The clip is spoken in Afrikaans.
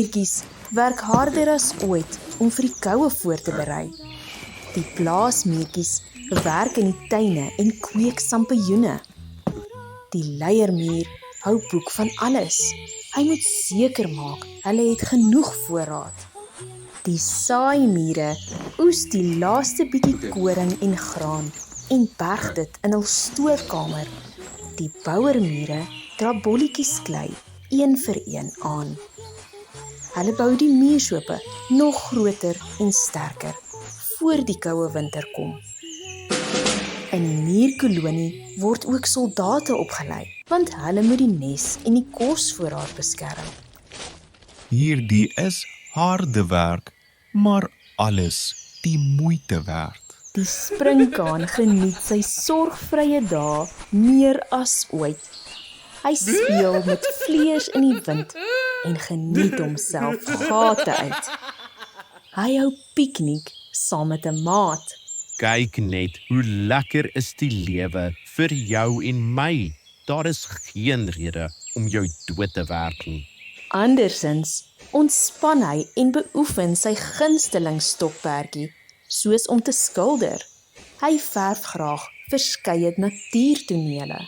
miertjies werk harder as ooit om vir die koue voor te berei. Die plaasmiertjies werk in die tuine en kweek sampioene. Die leiermuur hou boek van alles. Hy moet seker maak hulle het genoeg voorraad. Die saaimure oes die laaste bietjie koring en graan en berg dit in hul stoorkamer. Die bouermure dra bolletjies klei, een vir een aan. Hulle bou die muurshope nog groter en sterker, voor die koue winter kom. In die muurkolonie word ook soldate opgelei, want hulle moet die nes en die kosvoorraad beskerm. Hierdie is harde werk, maar alles die moeite werd. Die springkaan geniet sy sorgvrye dae meer as ooit. Hy speel met vleers in die wind en geniet homself gate uit. Hy hou piknik saam met 'n maat. Kyk net hoe lekker is die lewe vir jou en my. Daar is geen rede om jou dood te werk nie. Andersins ontspan hy en beoefen sy gunsteling stokperdjie, soos om te skilder. Hy verf graag verskeie natuurtonele.